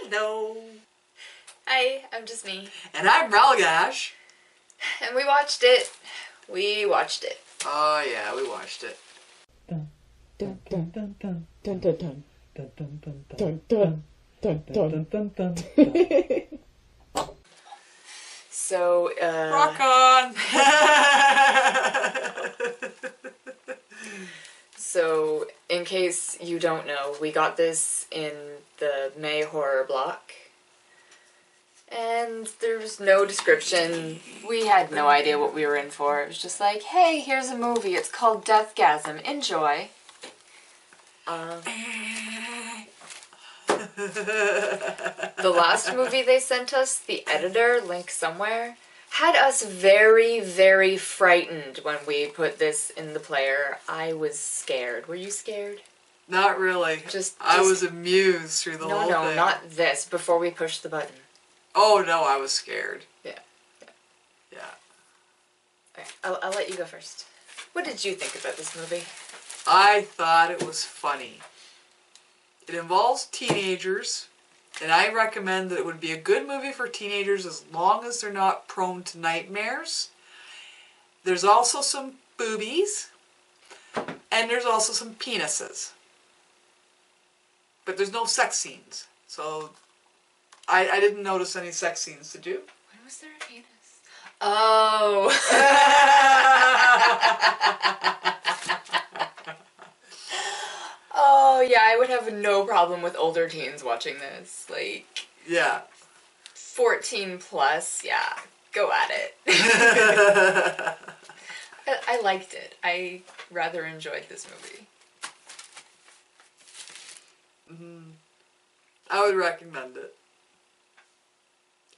Hello. Hi, I'm just me. And I'm Ralgash. And we watched it. We watched it. Oh yeah, we watched it. Dun dun dun dun dun dun dun dun dun dun dun dun dun dun dun dun. So, Rock on! So, in case you don't know, we got this in the May horror block. And there's no description. We had no idea what we were in for. It was just like, hey, here's a movie. It's called Deathgasm. Enjoy. The last movie they sent us, the editor, link somewhere, had us very, very frightened when we put this in the player. I was scared. Were you scared? Not really. I was amused through the whole thing. No, not this. Before we pushed the button. Oh no, I was scared. Yeah. Okay, I'll let you go first. What did you think about this movie? I thought it was funny. It involves teenagers, and I recommend that it would be a good movie for teenagers as long as they're not prone to nightmares. There's also some boobies, and there's also some penises. But there's no sex scenes, so I didn't notice any sex scenes to do. When was there a penis? Oh! Oh, yeah, I would have no problem with older teens watching this. Like, Yeah. 14 plus, yeah, go at it. I liked it. I rather enjoyed this movie. I would recommend it.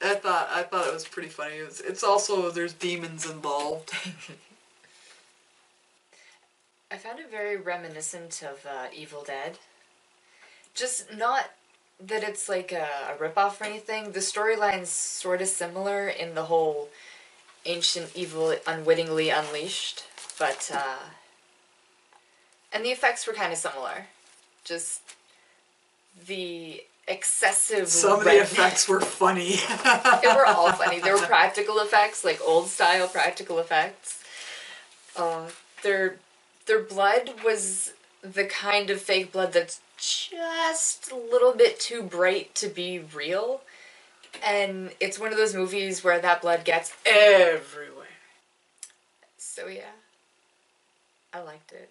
I thought it was pretty funny. It's also, there's demons involved. I found it very reminiscent of Evil Dead. Just not that it's like a ripoff or anything. The storyline's sort of similar in the whole ancient evil unwittingly unleashed, but and the effects were kind of similar. Just the excessive Some of the effects were funny. They were all funny. They were practical effects, like old style practical effects. Their blood was the kind of fake blood that's just a little bit too bright to be real. And it's one of those movies where that blood gets everywhere. So yeah, I liked it.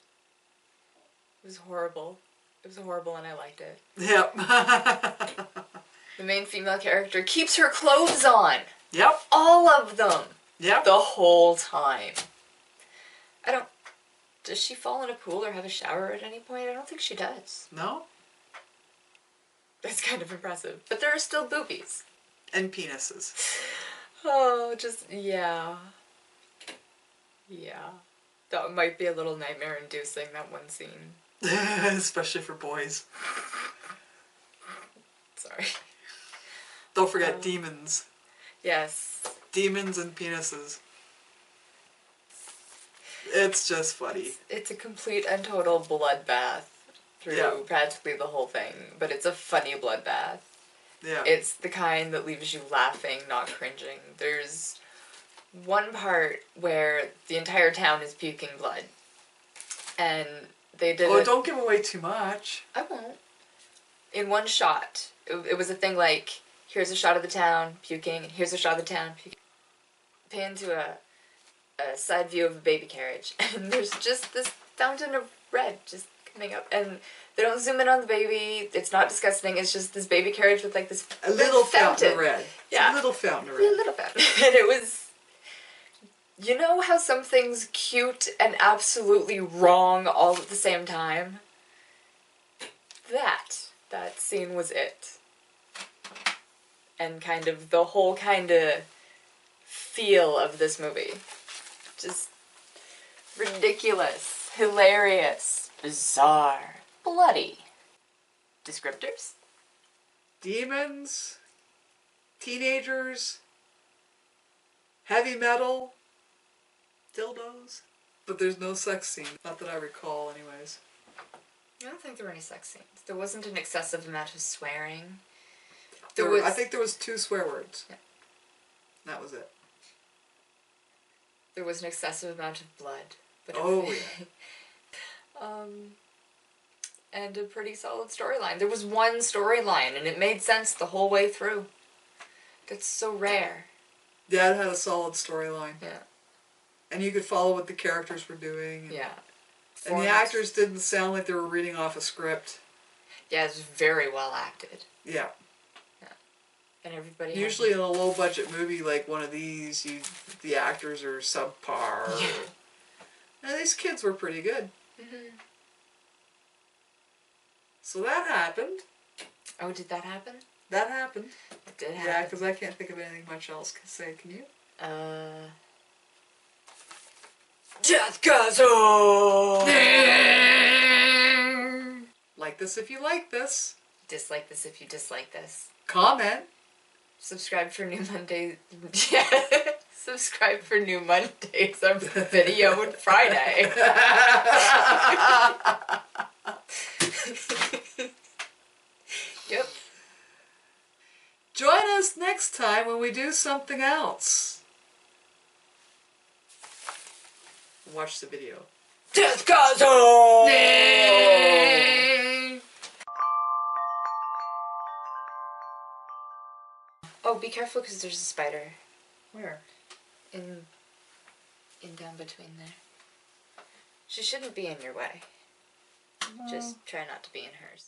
It was horrible. It was horrible and I liked it. Yep. The main female character keeps her clothes on. Yep. All of them. Yep. The whole time. Does she fall in a pool or have a shower at any point? I don't think she does. No? That's kind of impressive. But there are still boobies. And penises. Oh, yeah. Yeah. That might be a little nightmare-inducing, that one scene. Especially for boys. Sorry. Don't forget demons. Yes. Demons and penises. It's just funny. It's a complete and total bloodbath through practically the whole thing, but it's a funny bloodbath. Yeah. It's the kind that leaves you laughing, not cringing. There's one part where the entire town is puking blood. And they did don't give away too much. I won't. In one shot. It was a thing like, here's a shot of the town puking, and here's a shot of the town puking. Pan to a side view of a baby carriage, and there's just this fountain of red just coming up, and they don't zoom in on the baby. It's not disgusting. It's just this baby carriage with like this a little fountain of red. Yeah, a little fountain of red. A little fountain, and it was. You know how something's cute and absolutely wrong all at the same time? That scene was it, and kind of the whole kind of feel of this movie. Just ridiculous, hilarious, bizarre, bloody. Descriptors? Demons, teenagers, heavy metal, dildos. But there's no sex scene. Not that I recall, anyways. I don't think there were any sex scenes. There wasn't an excessive amount of swearing. I think there was 2 swear words. Yeah. That was it. There was an excessive amount of blood. But Yeah. And a pretty solid storyline. There was one storyline, and it made sense the whole way through. That's so rare. Yeah, it had a solid storyline. Yeah. And you could follow what the characters were doing. Yeah. And the actors didn't sound like they were reading off a script. Yeah, it was very well acted. Yeah. And everybody Usually in a low-budget movie like one of these, the actors are subpar. Yeah. And these kids were pretty good. Mm-hmm. So that happened. Oh, did that happen? That happened. It did happen. Yeah, because I can't think of anything much else to say. Can you? Deathgasm! Like this if you like this. Dislike this if you dislike this. Comment. Subscribe for new Mondays. Yeah. Subscribe for new Mondays. Our video on Friday. Yep. Join us next time when we do something else. Watch the video. Deathgasm! Oh, be careful because there's a spider. Where? In down between there. She shouldn't be in your way. Just try not to be in hers.